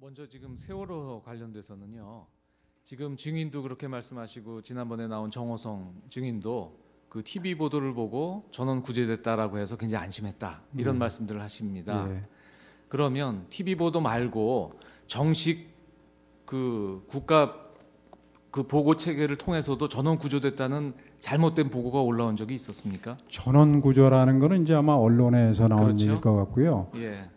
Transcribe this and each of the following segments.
먼저 지금 세월호 관련돼서는요. 지금 증인도 그렇게 말씀하시고 지난번에 나온 정호성 증인도 그 TV 보도를 보고 전원 구제됐다라고 해서 굉장히 안심했다 이런 말씀들을 하십니다. 예. 그러면 TV 보도 말고 정식 그 국가 그 보고 체계를 통해서도 전원 구조됐다는 잘못된 보고가 올라온 적이 있었습니까? 전원 구조라는 거는 이제 아마 언론에서 나온 그렇죠. 얘기일 것 같고요. 예.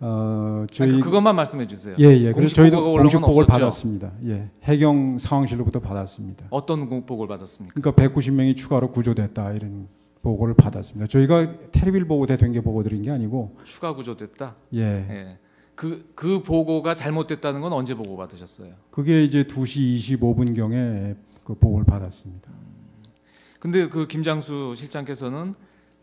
저희 그것만 말씀해 주세요. 예. 그래서 공식 저희도 보고가 올라온 공식 건 보고를 없었죠? 받았습니다. 예. 해경 상황실로부터 받았습니다. 어떤 보고를 받았습니까? 그러니까 190명이 추가로 구조됐다 이런 보고를 받았습니다. 저희가 텔레비를 보고 대통령 게 보고 드린 게 아니고 추가 구조됐다. 예. 예. 그 보고가 잘못됐다는 건 언제 보고 받으셨어요? 그게 이제 2시 25분 경에 그 보고를 받았습니다. 근데 그 김장수 실장께서는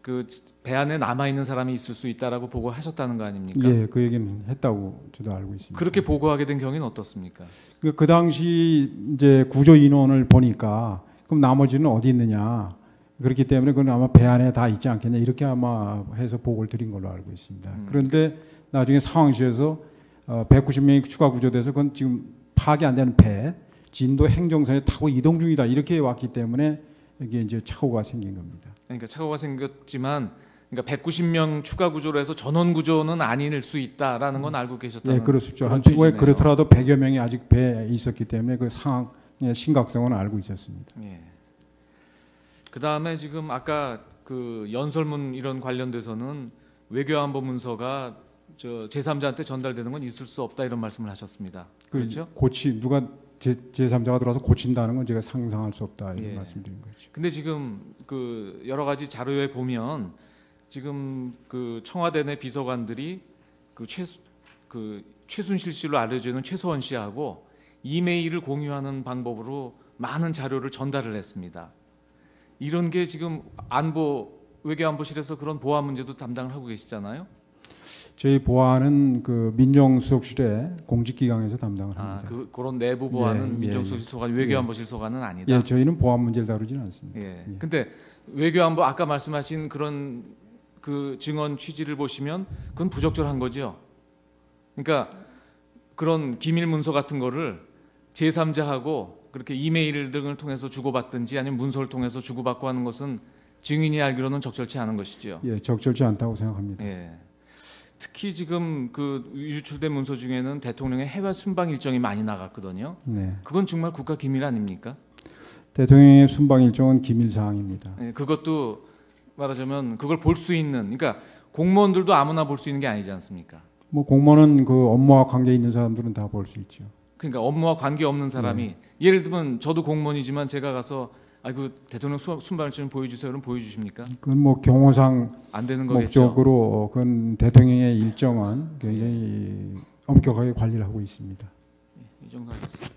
그 배 안에 남아 있는 사람이 있을 수 있다라고 보고하셨다는 거 아닙니까? 예, 그 얘기는 했다고 저도 알고 있습니다. 그렇게 보고하게 된 경우는 어떻습니까? 그 당시 이제 구조 인원을 보니까 그럼 나머지는 어디 있느냐? 그렇기 때문에 그건 아마 배 안에 다 있지 않겠냐 이렇게 아마 해서 보고를 드린 걸로 알고 있습니다. 그런데 나중에 상황실에서 190명이 추가 구조돼서 그건 지금 파악이 안 되는 배 진도 행정선에 타고 이동 중이다 이렇게 왔기 때문에 이게 이제 착오가 생긴 겁니다. 그러니까 착오가 생겼지만 그러니까 190명 추가 구조로 해서 전원 구조는 아닐 수 있다라는 건 알고 계셨다는. 네, 그렇죠. 그런 한쪽에 취지네요. 그렇더라도 100여 명이 아직 배에 있었기 때문에 그 상황의 심각성은 알고 있었습니다. 예. 그 다음에 지금 아까 그 연설문 이런 관련돼서는 외교안보 문서가 저 제3자한테 전달되는 건 있을 수 없다 이런 말씀을 하셨습니다. 그렇죠? 누가 제3자가 들어와서 고친다는 건 제가 상상할 수 없다 이런 예. 말씀드린 거죠. 근데 지금 그 여러 가지 자료에 보면 지금 그 청와대 내 비서관들이 그 최순실 씨로 알려지는 최소원 씨하고 이메일을 공유하는 방법으로 많은 자료를 전달을 했습니다. 이런 게 지금 외교안보실에서 그런 보안 문제도 담당을 하고 계시잖아요. 저희 보안은 그 민정수석실의 공직기강에서 담당을 합니다. 그런 내부 보안은 예, 민정수석실 소관, 외교안보실 소관은 아니다. 예, 저희는 보안 문제를 다루지는 않습니다. 예. 근데 외교안보 아까 말씀하신 그런 그 증언 취지를 보시면 그건 부적절한 거죠. 그러니까 그런 기밀 문서 같은 거를 제3자하고 그렇게 이메일 등을 통해서 주고받든지 아니면 문서를 통해서 주고받고 하는 것은 증인이 알기로는 적절치 않은 것이지요. 예, 적절치 않다고 생각합니다. 예. 특히 지금 그 유출된 문서 중에는 대통령의 해외 순방 일정이 많이 나갔거든요. 네. 그건 정말 국가 기밀 아닙니까? 대통령의 순방 일정은 기밀 사항입니다. 예, 그것도 말하자면 그걸 볼 수 있는, 그러니까 공무원들도 아무나 볼 수 있는 게 아니지 않습니까? 뭐 공무원은 그 업무와 관계 있는 사람들은 다 볼 수 있죠. 그러니까 업무와 관계 없는 사람이 예를 들면 저도 공무원이지만 제가 가서 그 대통령 순방 일정 보여주세요. 그럼 보여주십니까? 그건 뭐 경호상 안 되는 거겠죠. 목적으로 그건 대통령의 일정은 굉장히 엄격하게 관리를 하고 있습니다. 이 정도 하겠습니다.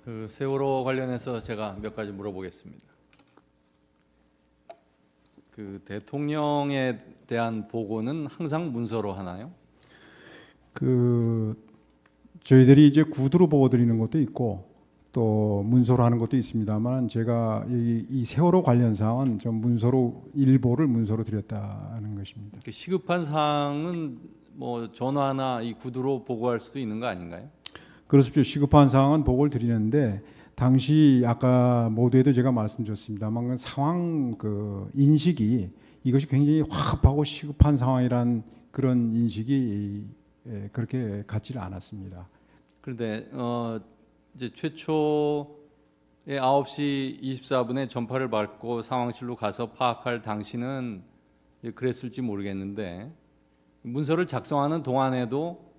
그 세월호 관련해서 제가 몇 가지 물어보겠습니다. 그 대통령에 대한 보고는 항상 문서로 하나요? 그 저희들이 이제 구두로 보고 드리는 것도 있고 또 문서로 하는 것도 있습니다만 제가 이 세월호 관련 사항은 좀 일보를 문서로 드렸다는 것입니다. 그 시급한 사항은 뭐 전화나 이 구두로 보고할 수도 있는 거 아닌가요? 그렇습니다. 시급한 사항은 보고를 드리는데 당시 아까 모두에도 제가 말씀드렸습니다만 그 상황 그 인식이 이것이 굉장히 화급하고 시급한 상황이란 그런 인식이 그렇게 같지를 않았습니다. 그런데 이제 최초에 9시 24분에 전파를 받고 상황실로 가서 파악할 당시는 그랬을지 모르겠는데 문서를 작성하는 동안에도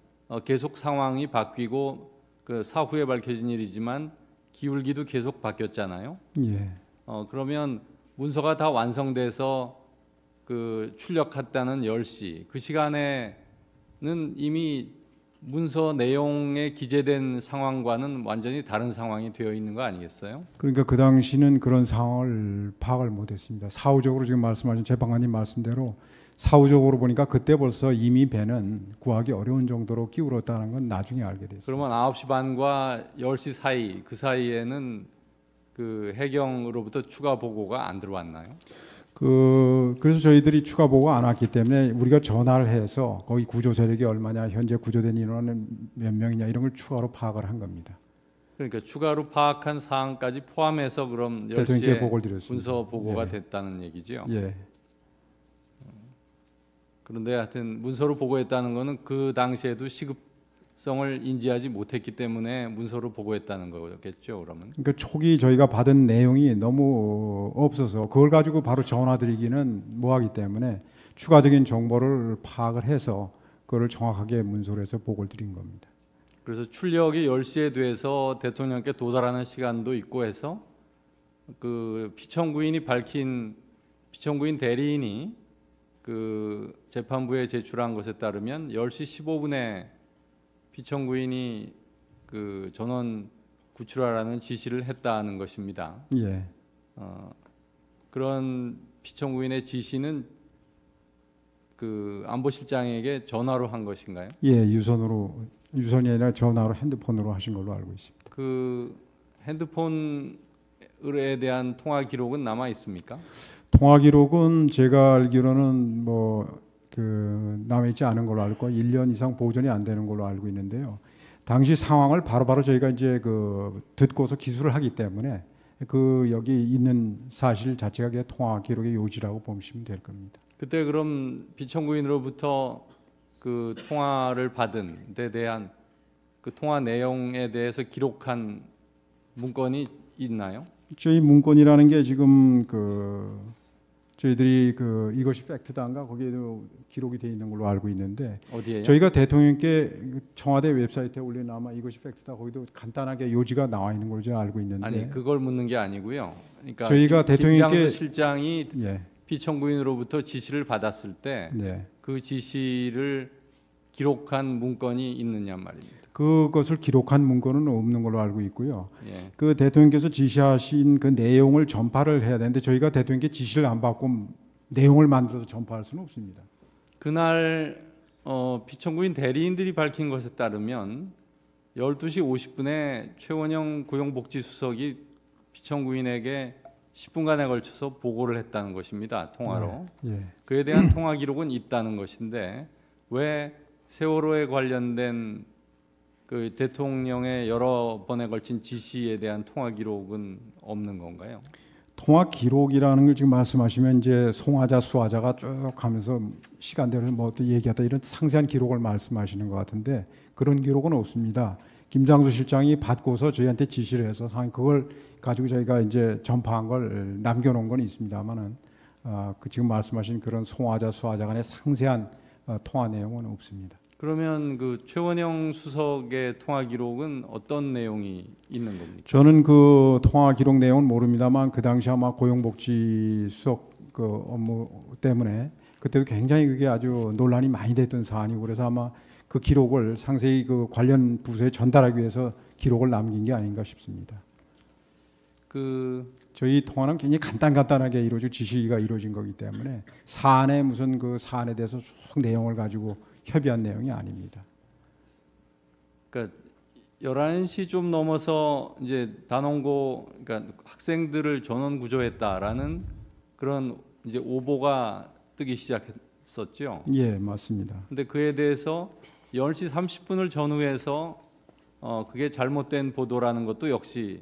계속 상황이 바뀌고 그 사후에 밝혀진 일이지만 기울기도 계속 바뀌었잖아요. 예. 그러면 문서가 다 완성돼서 그 출력했다는 10시 그 시간에는 이미 문서 내용에 기재된 상황과는 완전히 다른 상황이 되어 있는 거 아니겠어요? 그러니까 그 당시는 그런 상황을 파악을 못했습니다. 사후적으로 지금 말씀하신 재판관님 말씀대로 사후적으로 보니까 그때 벌써 이미 배는 구하기 어려운 정도로 기울었다는 건 나중에 알게 됐습니다. 그러면 9시 반과 10시 사이 그 사이에는 그 해경으로부터 추가 보고가 안 들어왔나요? 그래서 저희들이 추가 보고가 안 왔기 때문에 우리가 전화를 해서 거기 구조 세력이 얼마냐, 현재 구조된 인원은 몇 명이냐 이런 걸 추가로 파악을 한 겁니다. 그러니까 추가로 파악한 사항까지 포함해서 그럼 대통령께 10시에 보고를 드렸습니다. 문서 보고가 예. 됐다는 얘기죠. 예. 그런데 하여튼 문서로 보고했다는 거는 그 당시에도 시급성을 인지하지 못했기 때문에 문서로 보고했다는 거겠죠. 그러면 그러니까 초기 저희가 받은 내용이 너무 없어서 그걸 가지고 바로 전화드리기는 뭐하기 때문에 추가적인 정보를 파악을 해서 그걸 정확하게 문서로 해서 보고를 드린 겁니다. 그래서 출력이 10시에 돼서 대통령께 도달하는 시간도 있고 해서 그 피청구인이 밝힌 피청구인 대리인이 그 재판부에 제출한 것에 따르면 10시 15분에 피청구인이 그 전원 구출하라는 지시를 했다는 것입니다. 예. 그런 피청구인의 지시는 그 안보실장에게 전화로 한 것인가요? 예, 유선이 아니라 전화로 핸드폰으로 하신 걸로 알고 있습니다. 그 핸드폰에 대한 통화 기록은 남아 있습니까? 통화 기록은 제가 알기로는 남아 있지 않은 걸로 알고 1년 이상 보존이 안 되는 걸로 알고 있는데요. 당시 상황을 바로바로 저희가 이제 듣고서 기술을 하기 때문에 여기 있는 사실 자체가 그냥 통화 기록의 요지라고 보시면 될 겁니다. 그때 그럼 피청구인으로부터 그 통화를 받은 데 대한 그 통화 내용에 대해서 기록한 문건이 있나요? 저희 문건이라는 게 지금 저희들이 이것이 팩트다인가 거기에도 기록이 돼 있는 걸로 알고 있는데 어디에요? 저희가 대통령께 청와대 웹사이트에 올린 아마 이것이 팩트다 거기도 간단하게 요지가 나와 있는 걸로 제가 알고 있는데 아니 그걸 묻는 게 아니고요. 그러니까 저희가 대통령께 김장수 실장이 예, 피청구인으로부터 지시를 받았을 때 그 네. 지시를 기록한 문건이 있느냐 말입니다. 그것을 기록한 문건은 없는 걸로 알고 있고요. 예. 그 대통령께서 지시하신 그 내용을 전파를 해야 되는데 저희가 대통령께 지시를 안 받고 내용을 만들어서 전파할 수는 없습니다. 그날 피청구인 대리인들이 밝힌 것에 따르면 12시 50분에 최원영 고용복지수석이 피청구인에게 10분간에 걸쳐서 보고를 했다는 것입니다. 통화로. 예. 그에 대한 통화 기록은 있다는 것인데 왜 세월호에 관련된 그 대통령의 여러 번에 걸친 지시에 대한 통화 기록은 없는 건가요? 통화 기록이라는 걸 지금 말씀하시면 이제 송화자 수화자가 쭉 하면서 시간대로 또 얘기하다 이런 상세한 기록을 말씀하시는 것 같은데 그런 기록은 없습니다. 김장수 실장이 받고서 저희한테 지시를 해서 그걸 가지고 저희가 이제 전파한 걸 남겨놓은 건 있습니다만은 지금 말씀하신 그런 송화자 수화자 간의 상세한 통화 내용은 없습니다. 그러면 그 최원영 수석의 통화 기록은 어떤 내용이 있는 겁니까? 저는 그 통화 기록 내용은 모릅니다만 그 당시 아마 고용복지 수석 그 업무 때문에 그때도 굉장히 그게 아주 논란이 많이 됐던 사안이고 그래서 아마 그 기록을 상세히 그 관련 부서에 전달하기 위해서 기록을 남긴 게 아닌가 싶습니다. 저희 통화는 굉장히 간단하게 이루어지고 지시가 이루어진 거기 때문에 사안에 무슨 그 사안에 대해서 쭉 내용을 가지고 협의한 내용이 아닙니다. 그러니까 11시 좀 넘어서 이제 단원고 그러니까 학생들을 전원 구조했다라는 그런 이제 오보가 뜨기 시작했었죠. 예, 맞습니다. 근데 그에 대해서 10시 30분을 전후해서 그게 잘못된 보도라는 것도 역시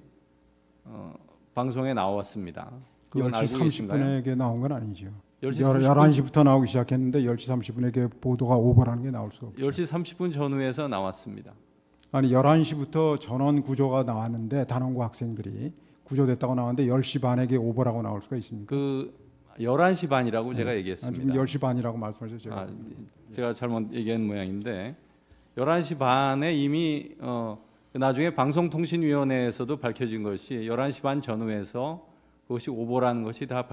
방송에 나왔습니다. 그건 10시 알고 계신가요? 30분에 나온 건 아니죠. 10시 30분, 11시부터 나오기 시작했는데 10시 30분에 보도가 오버라는 게 나올 수가 없죠. 10시 30분 전후해서 나왔습니다. 아니 11시부터 전원 구조가 나왔는데 단원고 학생들이 구조됐다고 나왔는데 10시 반에 오버라고 나올 수가 있습니까? 그 11시 반이라고 제가 지금 얘기했습니다. 10시 반이라고 말씀하셨죠. 제가 잘못 얘기한 모양인데 11시 반에 이미 나중에 방송통신위원회에서도 밝혀진 것이 11시 반 전후에서 그것이 오보라는 것이 다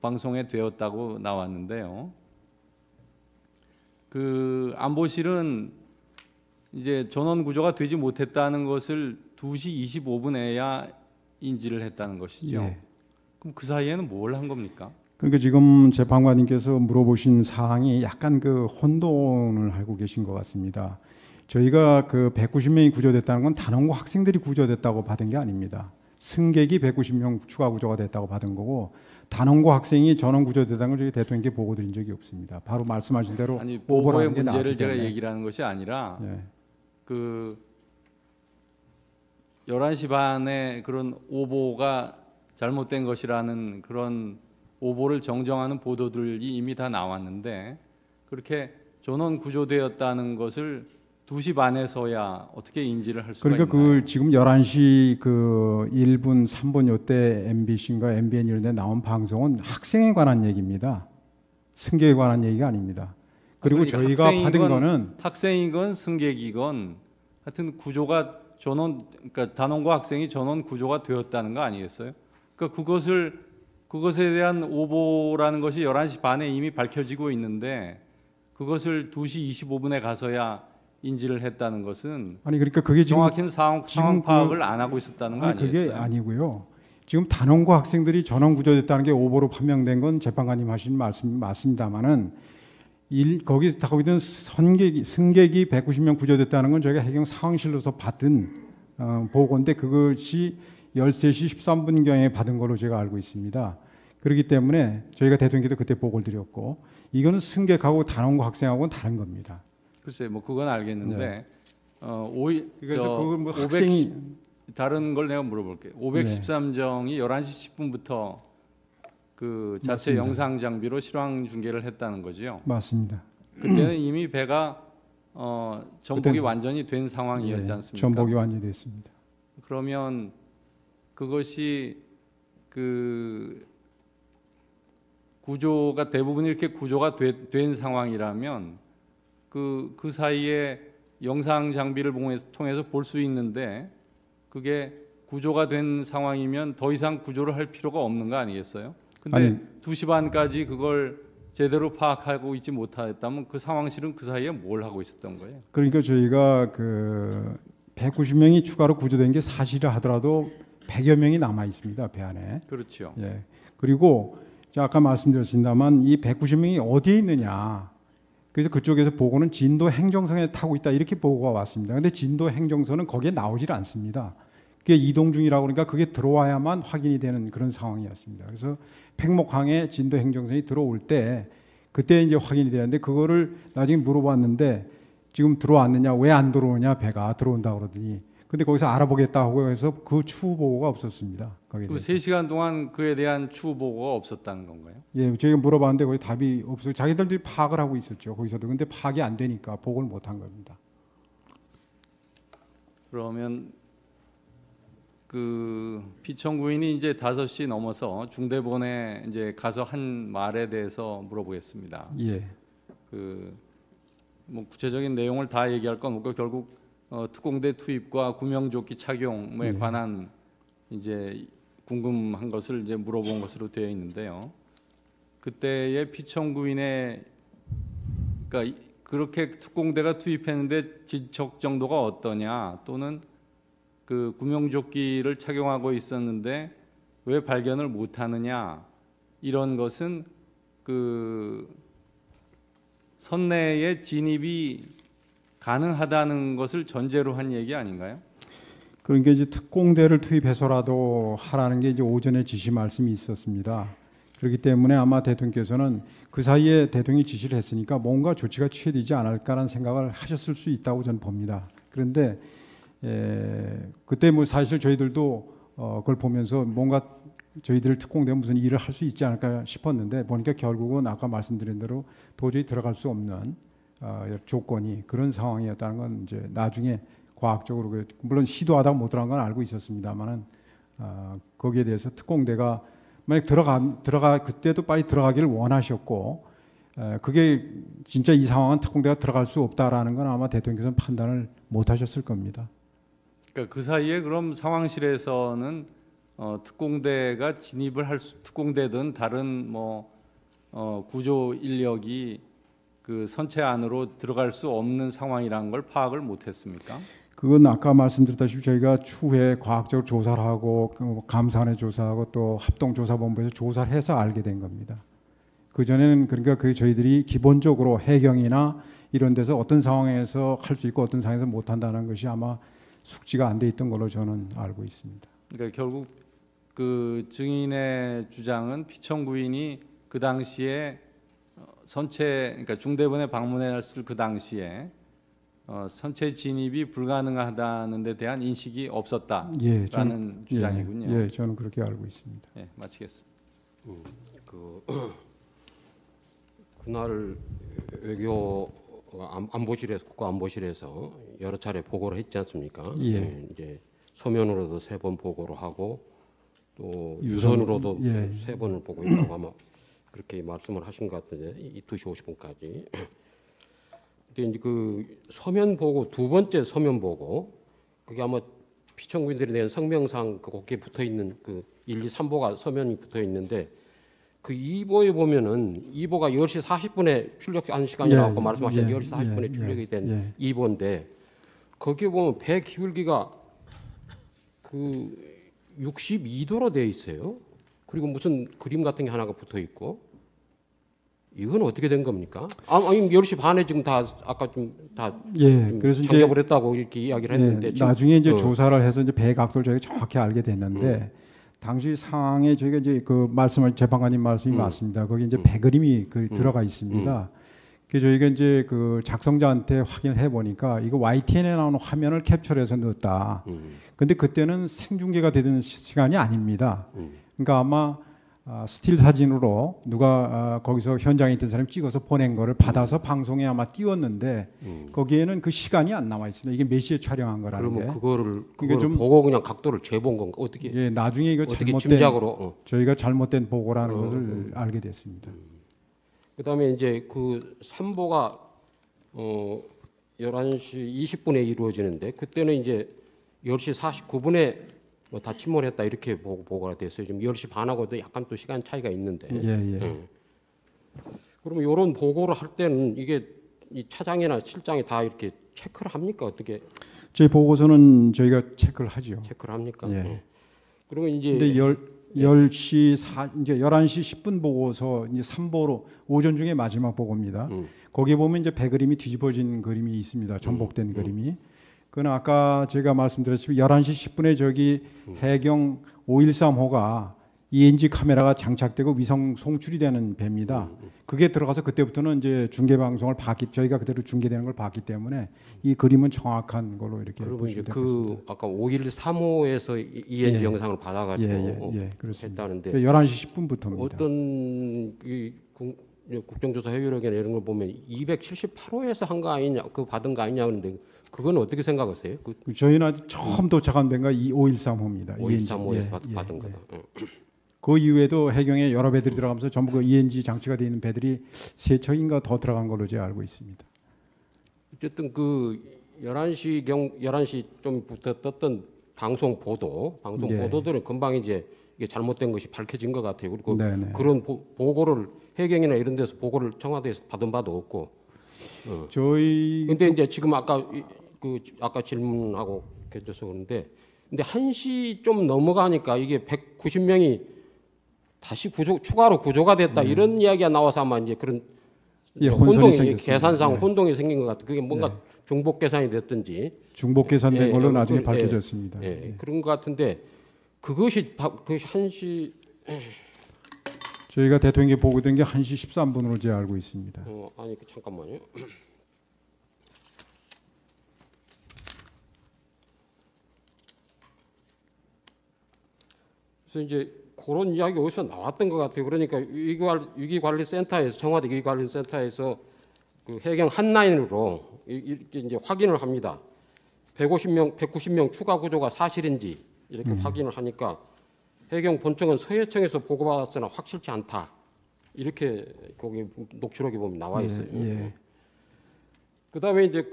방송에 되었다고 나왔는데요. 그 안보실은 이제 전원 구조가 되지 못했다는 것을 2시 25분에야 인지를 했다는 것이죠. 예. 그럼 그 사이에는 뭘 한 겁니까? 그러니까 지금 재판관님께서 물어보신 사항이 약간 그 혼돈을 하고 계신 것 같습니다. 저희가 그 190명이 구조됐다는 건 단원고 학생들이 구조됐다고 받은 게 아닙니다. 승객이 190명 추가 구조가 됐다고 받은 거고 단원고 학생이 전원 구조되다는 걸 저희 대통령께 보고 드린 적이 없습니다. 바로 말씀하신 대로 아니 오보라는 보고의 게 문제를 나왔기 제가 때문에. 얘기를 하는 것이 아니라 예. 그 11시 반에 그런 오보가 잘못된 것이라는 그런 오보를 정정하는 보도들이 이미 다 나왔는데 그렇게 전원 구조되었다는 것을 2시 반에서야 어떻게 인지를 할 수가 그러니까 있나요? 그 지금 11시 그 1분 3분 요때 MBC인가 MBN 이런 데 나온 방송은 학생에 관한 얘기입니다. 승객에 관한 얘기가 아닙니다. 그리고 그러니까 저희가 받은 학생이건 거는 학생이건 승객이건 하여튼 구조가 전원 그러니까 단원고 학생이 전원 구조가 되었다는 거 아니겠어요? 그러니까 그것에 대한 오보라는 것이 11시 반에 이미 밝혀지고 있는데 그것을 2시 25분에 가서야 인지를 했다는 것은 아니 그러니까 그게 지금 정확한 상황 지금 파악을 안 하고 있었다는 거 아니 아니겠어요? 그게 아니고요. 지금 단원고 학생들이 전원 구조됐다는 게 오보로 판명된 건 재판관님 하신 말씀이 맞습니다만은 거기 타고 있던 승객이 190명 구조됐다는 건 저희가 해경 상황실로서 받은 보고인데 그것이 13시 13분경에 받은 걸로 제가 알고 있습니다. 그렇기 때문에 저희가 대통령께도 그때 보고를 드렸고 이거는 승객하고 단원고 학생하고는 다른 겁니다. 글쎄 뭐 그건 알겠는데 네. 그래서 그거 뭐 학생이 다른 걸 내가 물어볼게요. 513정이 11시 10분부터 그 자체 맞습니다. 영상 장비로 실황 중계를 했다는 거죠. 맞습니다. 그때는 이미 배가 전복이 그때는- 완전히 된 상황이었지 예, 않습니까? 전복이 완전히 됐습니다. 그러면 그것이 그 구조가 대부분 이렇게 구조가 된 상황이라면 그 사이에 영상 장비를 통해서 볼 수 있는데 그게 구조가 된 상황이면 더 이상 구조를 할 필요가 없는 거 아니겠어요? 근데 아니. 2시 반까지 그걸 제대로 파악하고 있지 못했다면 그 상황실은 그 사이에 뭘 하고 있었던 거예요? 그러니까 저희가 그 190명이 추가로 구조된 게 사실이라 하더라도 100여 명이 남아 있습니다. 배 안에. 그렇죠. 예. 그리고 제가 아까 말씀드렸습니다만 이 190명이 어디에 있느냐. 그래서 그쪽에서 보고는 진도 행정선에 타고 있다 이렇게 보고가 왔습니다. 근데 진도 행정선은 거기에 나오질 않습니다. 그게 이동 중이라고 그러니까 그게 들어와야만 확인이 되는 그런 상황이었습니다. 그래서 팽목항에 진도 행정선이 들어올 때 그때 이제 확인이 되는데 그거를 나중에 물어봤는데 지금 들어왔느냐 왜 안 들어오냐 배가 들어온다 그러더니 근데 거기서 알아보겠다고 해서 그 추후 보고가 없었습니다. 거기에 그 대해서. 3시간 동안 그에 대한 추후 보고가 없었다는 건가요? 예, 저희가 물어봤는데 거기 답이 없어요. 자기들도 파악을 하고 있었죠. 거기서도. 근데 파악이 안 되니까 보고를 못 한 겁니다. 그러면 그 피청구인이 이제 5시 넘어서 중대본에 이제 가서 한 말에 대해서 물어보겠습니다. 예. 그 뭐 구체적인 내용을 다 얘기할 건 없고 결국 특공대 투입과 구명조끼 착용에 관한 이제 궁금한 것을 이제 물어본 것으로 되어 있는데요. 그때의 피청구인의 그러니까 그렇게 특공대가 투입했는데 진척 정도가 어떠냐 또는 그 구명조끼를 착용하고 있었는데 왜 발견을 못하느냐 이런 것은 그 선내에 진입이 가능하다는 것을 전제로 한 얘기 아닌가요? 그러니까 이제 특공대를 투입해서라도 하라는 게 이제 오전에 지시 말씀이 있었습니다. 그렇기 때문에 아마 대통령께서는 그 사이에 대통령이 지시를 했으니까 뭔가 조치가 취해지지 않을까라는 생각을 하셨을 수 있다고 저는 봅니다. 그런데 그때 뭐 사실 저희들도 그걸 보면서 뭔가 저희들 특공대 무슨 일을 할 수 있지 않을까 싶었는데 보니까 결국은 아까 말씀드린 대로 도저히 들어갈 수 없는 조건이 그런 상황이었다는 건 이제 나중에 과학적으로 물론 시도하다가 못 들어간 건 알고 있었습니다만은 거기에 대해서 특공대가 만약 들어가 그때도 빨리 들어가기를 원하셨고 그게 진짜 이 상황은 특공대가 들어갈 수 없다라는 건 아마 대통령께서는 판단을 못 하셨을 겁니다. 그러니까 그 사이에 그럼 상황실에서는 특공대가 진입을 특공대든 다른 뭐 구조 인력이 그 선체 안으로 들어갈 수 없는 상황이라는 걸 파악을 못했습니까? 그건 아까 말씀드렸다시피 저희가 추후에 과학적으로 조사를 하고 감사원에 조사하고 또 합동조사본부에서 조사를 해서 알게 된 겁니다. 그 전에는 그러니까 그 저희들이 기본적으로 해경이나 이런 데서 어떤 상황에서 할 수 있고 어떤 상황에서 못 한다는 것이 아마 숙지가 안 돼 있던 걸로 저는 알고 있습니다. 그러니까 결국 그 증인의 주장은 피청 부인이 그 당시에 그러니까 중대본에 방문했을 그 당시에 선체 진입이 불가능하다는 데 대한 인식이 없었다라는 예, 주장이군요. 예, 저는 그렇게 알고 있습니다. 예, 마치겠습니다. 그날 외교 안보실에서 국가안보실에서 여러 차례 보고를 했지 않습니까? 예. 이제 서면으로도 3번 보고를 하고 또 유선, 유선으로도 예. 3번을 보고 있다고 아마 그렇게 말씀을 하신 것 같은데 이 2시 50분까지. 근데 이제 그 서면 보고 두 번째 서면 보고 그게 아마 피청구인들이 낸 성명상 거기에 붙어 있는 그 1, 2, 3보가 서면이 붙어 있는데 그 2보에 보면은 2보가 10시 40분에 출력한 시간이라고 말씀하신 10시 40분에 출력이 된 2보인데 거기에 보면 배 기울기가 그 62도로 되어 있어요. 그리고 무슨 그림 같은 게 하나가 붙어 있고 이건 어떻게 된 겁니까? 아니 10시 반에 지금 다 아까 다 그래서 이제 작업을 했다고 이렇게 이야기를 했는데 지금 나중에 이제 조사를 해서 이제 배 각도를 저희가 정확히 알게 됐는데 당시 상황에 저희가 이제 그 말씀을 재판관님 말씀이 맞습니다. 거기 이제 배 그림이 들어가 있습니다. 그래서 저희가 이제 그 작성자한테 확인을 해 보니까 이거 YTN에 나오는 화면을 캡처해서 넣었다. 근데 그때는 생중계가 되던 시간이 아닙니다. 그러니까 아마 스틸 사진으로 누가 거기서 현장에 있던 사람이 찍어서 보낸 거를 받아서 방송에 아마 띄웠는데 거기에는 그 시간이 안 남아 있습니다. 이게 몇 시에 촬영한 거라는 그러면 게. 그거를 좀 보고 그냥 각도를 재본 건가? 어떻게? 예, 나중에 이거 어떻게 잘못된 짐작으로? 저희가 잘못된 보고라는 것을 알게 됐습니다. 그다음에 이제 그 3보가 11시 20분에 이루어지는데 그때는 이제 10시 49분에 뭐 다 침몰했다 이렇게 보고가 됐어요. 지금 10시 반하고도 약간 또 시간 차이가 있는데. 그러면 이런 보고를 할 때는 이게 이 차장이나 실장이 다 이렇게 체크를 합니까? 어떻게? 저희 보고서는 저희가 체크를 하죠. 체크를 합니까? 예. 그러면 이제 근데 10시 이제 11시 10분 보고서 이제 3보로 오전 중에 마지막 보고입니다. 거기에 보면 이제 배 그림이 뒤집어진 그림이 있습니다. 전복된 그림이. 그건 아까 제가 말씀드렸지만 11시 10분에 저기 해경 513호가 ENG 카메라가 장착되고 위성 송출이 되는 배입니다. 그게 들어가서 그때부터는 이제 중계 방송을 저희가 그대로 중계되는 걸 봤기 때문에 이 그림은 정확한 걸로 이렇게 그리고 이제 보시면 될 것 같습니다. 아까 513호에서 ENG 영상을 받아가지고 그렇습니다. 했다는데 11시 10분부터입니다. 어떤 국정조사 회유력이나 이런 걸 보면 278호에서 한 거 아니냐, 그 받은 거 아니냐 그러는데 그건 어떻게 생각하세요? 저희는 아직 처음 도착한 배가 513호입니다. 513호에서 받은 거다. 그 이후에도 해경에 여러 배들이 들어가면서 전부 그 ENG 장치가 되어 있는 배들이 3척인가 더 들어간 걸로 제가 알고 있습니다. 어쨌든 그 11시 좀부터 떴던 방송 보도들은 금방 이제 이게 잘못된 것이 밝혀진 것 같아요. 그리고 그런 보고를 해경이나 이런 데서 보고를 청와대에서 받은 바도 없고. 근데 이제 지금 아까 질문하고 계셔서 그런데 근데 1시 좀 넘어가니까 이게 190명이 다시 추가로 구조가 됐다 이런 이야기가 나와서 아마 이제 그런 혼동이 계산상 혼동이 생긴 것 같아. 그게 뭔가 중복 계산이 됐든지 중복 계산된 걸로 나중에 밝혀졌습니다. 그런 것 같은데 그것이 1시 저희가 대통령께 보고된 게 1시 13분으로 제가 알고 있습니다. 아니 잠깐만요. 그래서 이제 그런 이야기 어디서 나왔던 것 같아요. 그러니까 위기관리센터에서 청와대 위기관리센터에서 그 해경 한라인으로 이렇게 이제 확인을 합니다. 190명 추가 구조가 사실인지 이렇게 확인을 하니까 해경 본청은 서해청에서 보고받았으나 확실치 않다. 이렇게 거기 녹취록에 보면 나와 있어요. 그다음에 이제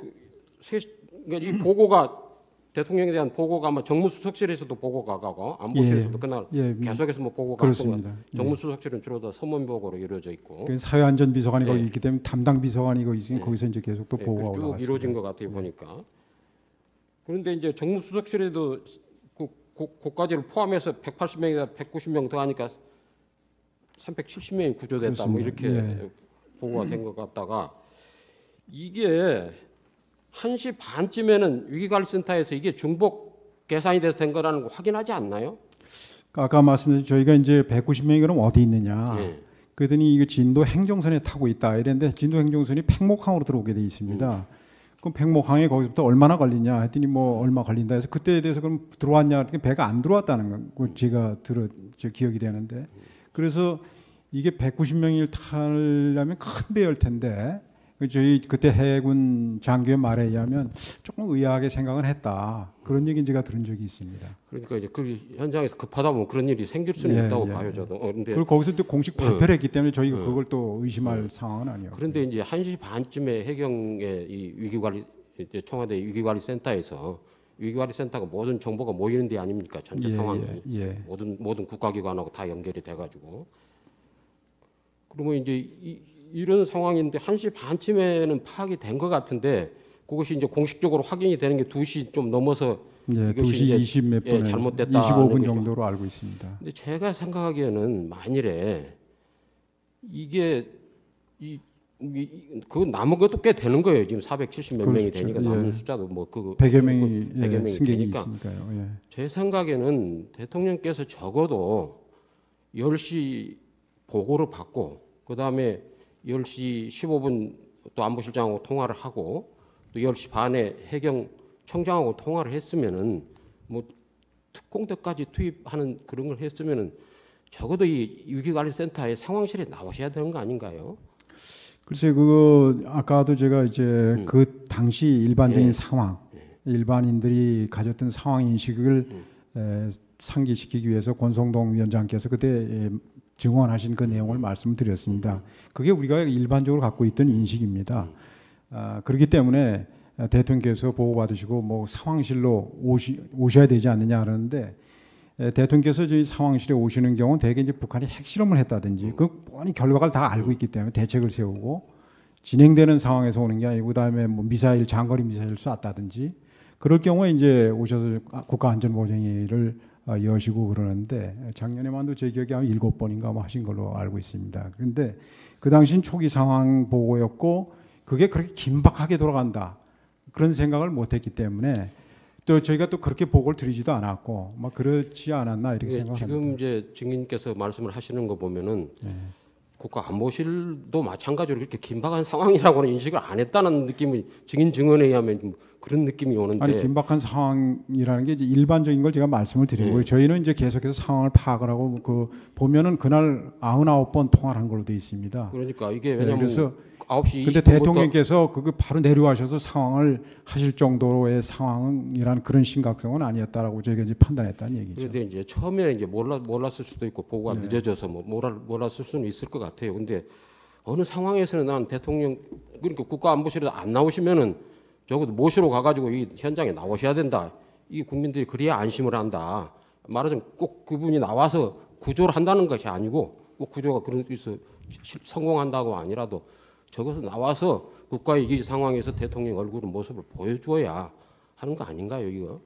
이 보고가 대통령에 대한 보고가 아마 정무수석실에서도 보고가 가고 안보실에서도 그날 계속해서 뭐 보고가 그렇습니다. 정무수석실은 주로 다 서면 보고로 이루어져 있고 사회안전비서관이 거기 있기 때문에 담당 비서관이 거기서 이제 계속 또 보고가 쭉 올라갔습니다. 이루어진 것 같아요 보니까. 그런데 이제 정무수석실에도 고까지를 포함해서 180명이다 190명 더 하니까 370명이 구조됐다 뭐 이렇게 보고가 된 것 같다가 이게 1시 반쯤에는 위기관리센터에서 이게 중복 계산이 돼서 된 거라는 거 확인하지 않나요? 아까 말씀드린 저희가 이제 190명이 그럼 어디 있느냐. 예. 그랬더니 이거 진도 행정선에 타고 있다 이랬는데 진도 행정선이 팽목항으로 들어오게 돼 있습니다. 그럼 팽목항에 거기서부터 얼마나 걸리냐 했더니 뭐 얼마 걸린다 해서 그때에 대해서 그럼 들어왔냐 했더니 배가 안 들어왔다는 거 제가 저 기억이 되는데 그래서 이게 190명을 타려면 큰 배일 텐데 저희 그때 해군 장교의 말에 의하면 조금 의아하게 생각을 했다. 그런 얘기 제가 들은 적이 있습니다. 그러니까 이제 그 현장에서 급하다 보면 그런 일이 생길 수는 예, 있다고 예. 봐요, 저도. 근데 그리고 거기서 또 공식 발표를 했기 때문에 저희가 그걸 또 의심할 상황은 아니에요. 그런데 이제 1시 반쯤에 해경의 이 위기관리 이제 청와대 위기관리센터에서 위기관리센터가 모든 정보가 모이는 데 아닙니까? 전체 상황이 예. 모든 국가기관하고 다 연결이 돼가지고 그러면 이제 이런 상황인데 1시 반쯤에는 파악이 된 것 같은데 그것이 이제 공식적으로 확인이 되는 게 2시 좀 넘어서 예, 이것이 2시 이제 20 몇 분에 잘못됐다 25분 정도로 알고 있습니다. 근데 제가 생각하기에는 만일에 이게 그 남은 것도 꽤 되는 거예요. 지금 470 몇 명이 그렇죠. 되니까 예. 남은 숫자도 뭐그 100여 명이 100여 명이 승객이 되니까 있으니까요. 예. 제 생각에는 대통령께서 적어도 10시 보고를 받고 그다음에 10시 15분 또 안보실장하고 통화를 하고 또 10시 반에 해경 청장하고 통화를 했으면은 뭐 특공대까지 투입하는 그런 걸 했으면은 적어도 이 위기관리센터의 상황실에 나오셔야 되는 거 아닌가요? 글쎄 그거 아까도 제가 이제 그 당시 일반적인 상황, 일반인들이 가졌던 상황 인식을 상기시키기 위해서 권성동 위원장께서 그때 증언하신 그 내용을 말씀드렸습니다. 그게 우리가 일반적으로 갖고 있던 인식입니다. 그렇기 때문에 대통령께서 보고받으시고 뭐 상황실로 오셔야 되지 않느냐 하는데 대통령께서 저희 상황실에 오시는 경우는 대개 이제 북한이 핵실험을 했다든지 그 뻔히 결과를 다 알고 있기 때문에 대책을 세우고 진행되는 상황에서 오는 게 아니고 그다음에 뭐 미사일 장거리 미사일을 쐈다든지 그럴 경우에 이제 오셔서 국가안전보장회의를 여시고 그러는데 작년에만도 제 기억에 한 7번인가 뭐 하신 걸로 알고 있습니다. 그런데 그 당시는 초기 상황 보고였고 그게 그렇게 긴박하게 돌아간다 그런 생각을 못했기 때문에 또 저희가 또 그렇게 보고를 드리지도 않았고 막 그렇지 않았나 이렇게 생각합니다. 지금 이제 증인께서 말씀을 하시는 거 보면은 국가안보실도 마찬가지로 그렇게 긴박한 상황이라고는 인식을 안 했다는 느낌이 증인 증언에 의하면 좀 그런 느낌이 오는데 아니 긴박한 상황이라는 게 이제 일반적인 걸 제가 말씀을 드린 거예요. 저희는 이제 계속해서 상황을 파악을 하고 그 보면은 그날 99번 통화를 한 걸로 돼 있습니다. 그러니까 이게 왜냐면 그래서 9시 20분부터 근데 대통령께서 그거 바로 내려와셔서 상황을 하실 정도의 상황이란 그런 심각성은 아니었다라고 저희가 이제 판단했다는 얘기죠. 그런데 이제 처음에 이제 몰랐을 수도 있고 보고가 늦어져서 뭐 몰랐을 수는 있을 것 같아요. 근데 어느 상황에서는 난 대통령 그러니까 국가안보실에서 안 나오시면은 적어도 모시러 가가지고 이 현장에 나오셔야 된다. 이게 국민들이 그래야 안심을 한다. 말하자면 꼭 그분이 나와서 구조를 한다는 것이 아니고 꼭 구조가 그래서 성공한다고 아니라도 적어서 나와서 국가의 이 상황에서 대통령 얼굴 모습을 보여줘야 하는 거 아닌가요, 이거?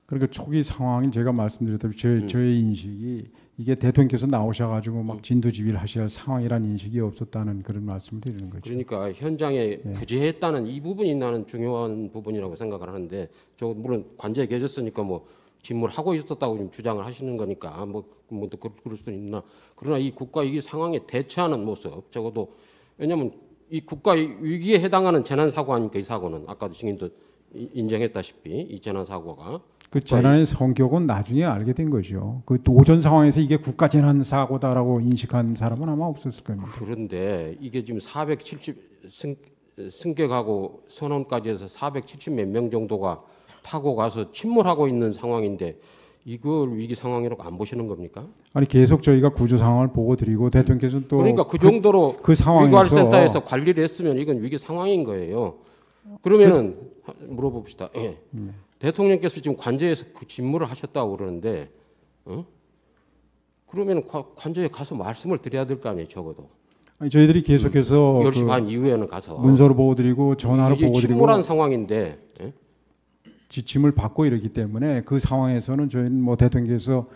그러니까 초기 상황이 제가 말씀드렸다시피 저의 인식이 이게 대통령께서 나오셔가지고 막 진두지휘를 하셔야 할 상황이라는 인식이 없었다는 그런 말씀을 드리는 거죠. 그러니까 현장에 부재했다는 이 부분이 나는 중요한 부분이라고 생각을 하는데 저 물론 관저에 계셨으니까 뭐 직무하고 있었다고 지금 주장을 하시는 거니까 뭐또 그럴 수도 있나 그러나 이 국가 위기 상황에 대처하는 모습 적어도 왜냐하면 이 국가 위기에 해당하는 재난 사고 아닙니까 이 사고는 아까도 증인도 인정했다시피 이 재난 사고가 그 재난의 성격은 나중에 알게 된 거죠. 그 오전 상황에서 이게 국가 재난 사고다라고 인식한 사람은 아마 없었을 겁니다. 그런데 이게 지금 470 승객하고 선원까지 해서 470 몇 명 정도가 타고 가서 침몰하고 있는 상황인데 이걸 위기 상황이라고 안 보시는 겁니까? 아니 계속 저희가 구조 상황을 보고 드리고 대통령께서는 또 그러니까 그 정도로 그 상황에서 위기관리센터에서 관리를 했으면 이건 위기 상황인 거예요. 그러면은 물어봅시다. 예. 대통령께서 지금 관저에서 그 직무를 하셨다고 그러는데, 그러면 관저에 가서 말씀을 드려야 될 거 아니에요, 적어도. 아니, 저희들이 계속해서 10시 반 이후에는 가서 문서로 보고 드리고 전화로 이게 보고 드리고 침몰한 상황인데, 예? 지침을 받고 이러기 때문에 그 상황에서는 저희는 뭐 대통령께서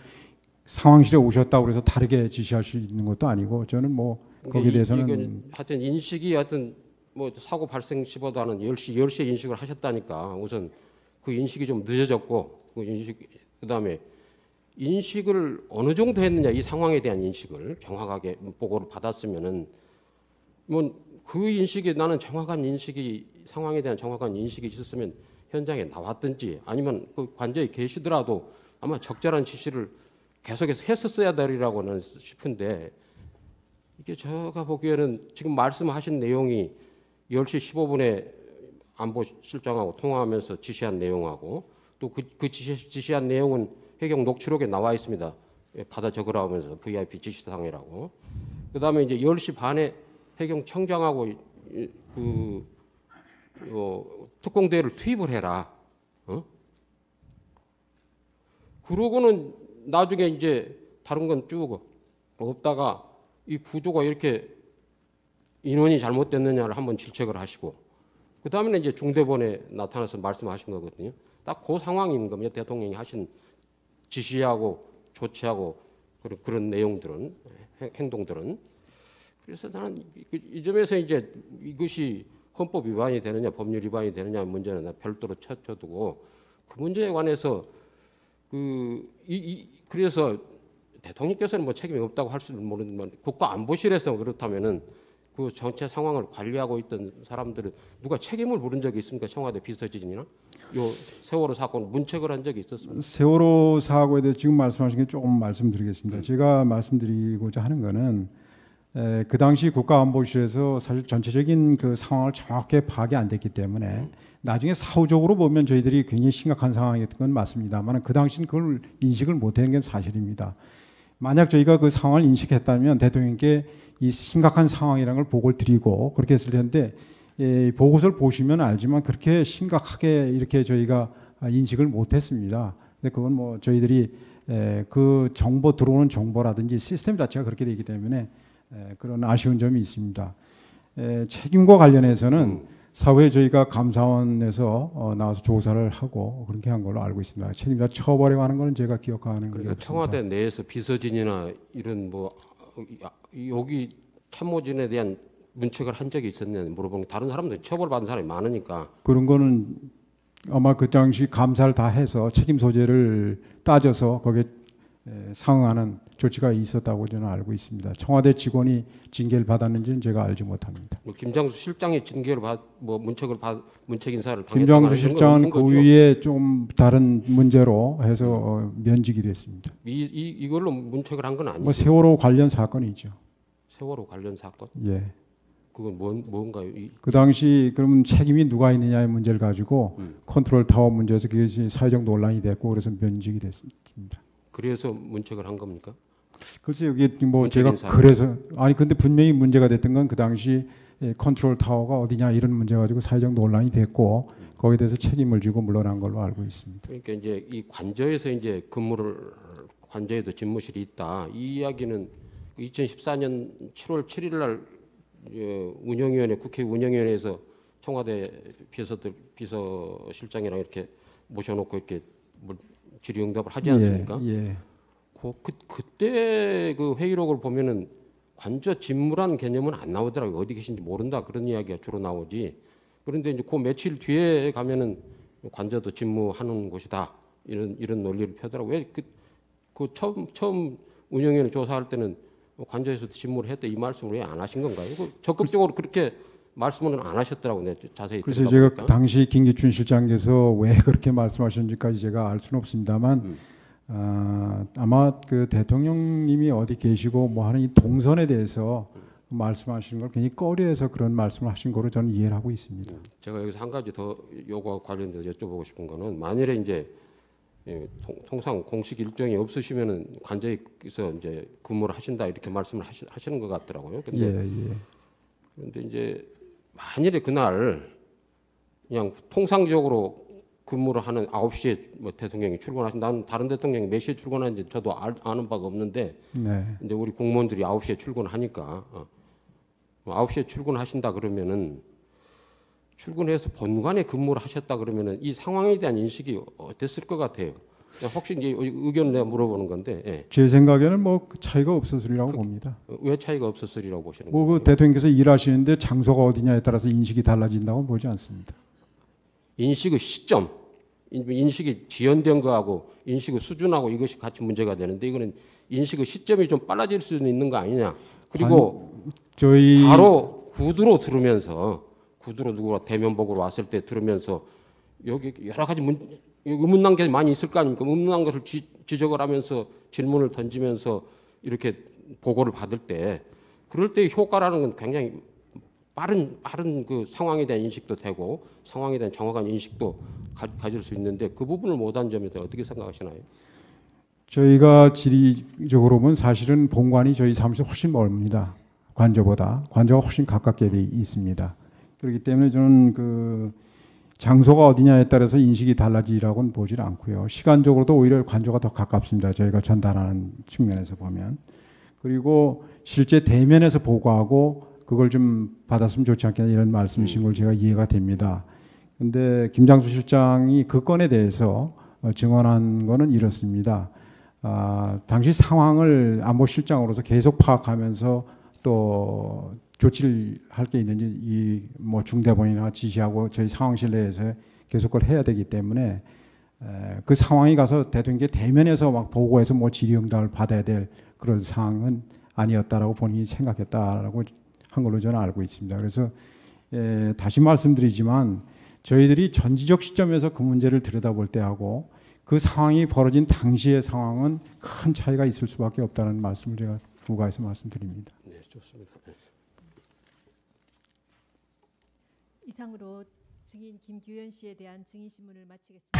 상황실에 오셨다고 그래서 다르게 지시할 수 있는 것도 아니고 저는 뭐 거기에 대해서는 이건 하여튼 인식이 하여튼 뭐 사고 발생 시보다는 10시에 인식을 하셨다니까 우선 그 인식이 좀 늦어졌고 그 인식 그다음에 인식을 어느 정도 했느냐, 이 상황에 대한 인식을 정확하게 보고를 받았으면은 뭐 그 인식이 나는 정확한 인식이 상황에 대한 정확한 인식이 있었으면 현장에 나왔든지 아니면 그 관저에 계시더라도 아마 적절한 지시를 계속해서 했었어야 되리라고는 싶은데 이게 제가 보기에는 지금 말씀하신 내용이 10시 15분에 안보실장하고 통화하면서 지시한 내용하고 또 그 지시한 내용은 해경 녹취록에 나와 있습니다. 받아 적으라 하면서 VIP 지시사항이라고. 그다음에 이제 10시 반에 해경 청장하고 특공대를 투입을 해라. 그러고는 나중에 이제 다른 건 쭉 없다가 이 구조가 이렇게 인원이 잘못됐느냐를 한번 질책을 하시고 그 다음에는 이제 중대본에 나타나서 말씀하신 거거든요. 딱 그 상황인 겁니다. 대통령이 하신 지시하고 조치하고 그런 내용들은 행동들은. 그래서 나는 이 점에서 이제 이것이 헌법 위반이 되느냐 법률 위반이 되느냐 문제는 별도로 쳐두고 그 문제에 관해서 그래서 대통령께서는 뭐 책임이 없다고 할 수는 모르지만 국가안보실에서 그렇다면은 그 전체 상황을 관리하고 있던 사람들은 누가 책임을 물은 적이 있습니까? 청와대 비서진이나 요 세월호 사건 문책을 한 적이 있었습니까? 세월호 사고에 대해 지금 말씀하신 게 조금 말씀드리겠습니다. 제가 말씀드리고자 하는 거는 그 당시 국가안보실에서 사실 전체적인 그 상황을 정확하게 파악이 안 됐기 때문에 나중에 사후적으로 보면 저희들이 굉장히 심각한 상황이었던 건 맞습니다만 그 당시는 그걸 인식을 못한 게 사실입니다. 만약 저희가 그 상황을 인식했다면 대통령께 이 심각한 상황이라는 걸 보고를 드리고 그렇게 했을 텐데 보고서를 보시면 알지만 그렇게 심각하게 이렇게 저희가 인식을 못했습니다. 근데 그건 뭐 저희들이 그 정보 들어오는 정보라든지 시스템 자체가 그렇게 되기 때문에 그런 아쉬운 점이 있습니다. 책임과 관련해서는 사후에 저희가 감사원에서 나와서 조사를 하고 그렇게 한 걸로 알고 있습니다. 책임자 처벌에 관한 거는 제가 기억하는 그러니까 게 청와대 내에서 비서진이나 이런 뭐 여기 참모진에 대한 문책을 한 적이 있었냐 물어보면 다른 사람들 처벌받은 사람이 많으니까 그런 거는 아마 그 당시 감사를 다 해서 책임 소재를 따져서 거기에 상응하는 조치가 있었다고 저는 알고 있습니다. 청와대 직원이 징계를 받았는지는 제가 알지 못합니다. 뭐 김장수 실장이 징계를 문책 인사를 김장수 실장은 그 위에 좀 다른 문제로 해서 면직이 됐습니다. 이걸로 문책을 한 건 아니죠. 뭐 세월호 관련 사건이죠. 세월호 관련 사건? 예. 그건 뭔가요? 그 당시 그러면 책임이 누가 있느냐의 문제를 가지고 컨트롤 타워 문제에서 그것이 사회적 논란이 됐고 그래서 면직이 됐습니다. 그래서 문책을 한 겁니까? 글쎄 여기 뭐 제가 그래서 아니 근데 분명히 문제가 됐던 건 그 당시 컨트롤 타워가 어디냐 이런 문제 가지고 사회적 논란이 됐고 거기에 대해서 책임을 지고 물러난 걸로 알고 있습니다. 그러니까 이제 이 관저에서 이제 관저에도 집무실이 있다. 이 이야기는 2014년 7월 7일 날 운영위원회 국회 운영위원회에서 청와대 비서실장이랑 이렇게 모셔놓고 이렇게 질의응답을 하지 않습니까? 예. 그때 그 회의록을 보면은 관저 집무란 개념은 안 나오더라고요. 어디 계신지 모른다 그런 이야기가 주로 나오지. 그런데 이제 그 며칠 뒤에 가면은 관저도 집무하는 곳이다 이런 논리를 펴더라고요. 왜 그 처음 운영위원회 조사할 때는 관저에서도 집무를 했다 이 말씀을 왜 안 하신 건가요? 적극적으로 그렇게 말씀은 안 하셨더라고요. 자세히 그래서 제가 그 당시 김기춘 실장께서 왜 그렇게 말씀하셨는지까지 제가 알 수는 없습니다만 아마 그 대통령님이 어디 계시고 뭐 하는 이 동선에 대해서 말씀하시는 걸 괜히 꺼려해서 그런 말씀을 하신 거로 저는 이해를 하고 있습니다. 제가 여기서 한 가지 더 요거와 관련돼서 여쭤보고 싶은 거는 만일에 이제 통상 공식 일정이 없으시면은 관저에서 이제 근무를 하신다 이렇게 말씀을 하시는 것 같더라고요. 그런데 이제 만일에 그날 그냥 통상적으로 근무를 하는 9시에 뭐 대통령이 출근하신다. 나는 다른 대통령이 몇 시에 출근하는지 저도 아는 바가 없는데 이제 우리 공무원들이 9시에 출근하니까 9시에 출근하신다 그러면은 출근해서 본관에 근무를 하셨다 그러면은 이 상황에 대한 인식이 어땠을 것 같아요. 혹시 이제 의견을 내가 물어보는 건데. 예. 제 생각에는 뭐 차이가 없었으리라고 봅니다. 왜 차이가 없었으리라고 보시는 거예요? 거예요? 그 대통령께서 일하시는데 장소가 어디냐에 따라서 인식이 달라진다고 보지 않습니다. 인식의 시점, 인식이 지연된 거하고 인식의 수준하고 이것이 같이 문제가 되는데 이거는 인식의 시점이 좀 빨라질 수는 있는 거 아니냐. 그리고 저희 바로 구두로 들으면서 구두로 누구가 대면 보고로 왔을 때 들으면서 여기 여러 가지 의문난 게 많이 있을 거 아닙니까? 의문난 것을 지적을 하면서 질문을 던지면서 이렇게 보고를 받을 때 그럴 때 효과라는 건 굉장히 빠른 그 상황에 대한 인식도 되고 상황에 대한 정확한 인식도 가질 수 있는데 그 부분을 못한 점에 대해 어떻게 생각하시나요? 저희가 지리적으로 보면 사실은 본관이 저희 사무실 훨씬 멀습니다. 관저가 훨씬 가깝게 돼 있습니다. 그렇기 때문에 저는 그 장소가 어디냐에 따라서 인식이 달라지라고는 보질 않고요. 시간적으로도 오히려 관저가 더 가깝습니다. 저희가 전달하는 측면에서 보면. 그리고 실제 대면에서 보고하고 그걸 좀 받았으면 좋지 않겠냐 이런 말씀이신 걸 제가 이해가 됩니다. 근데 김장수 실장이 그 건에 대해서 증언한 거는 이렇습니다. 당시 상황을 안보실장으로서 계속 파악하면서 또 조치를 할 게 있는지 이 뭐 중대본이나 지시하고 저희 상황실 내에서 계속 그걸 해야 되기 때문에 그 상황이 가서 되던 게 대면에서 막 보고해서 뭐 질의응답을 받아야 될 그런 상황은 아니었다라고 본인이 생각했다라고 한 걸로 저는 알고 있습니다. 그래서 다시 말씀드리지만 저희들이 전지적 시점에서 그 문제를 들여다볼 때하고 그 상황이 벌어진 당시의 상황은 큰 차이가 있을 수밖에 없다는 말씀을 제가 부가해서 말씀드립니다. 네, 좋습니다. 이상으로 증인 김규현 씨에 대한 증인 신문을 마치겠습니다.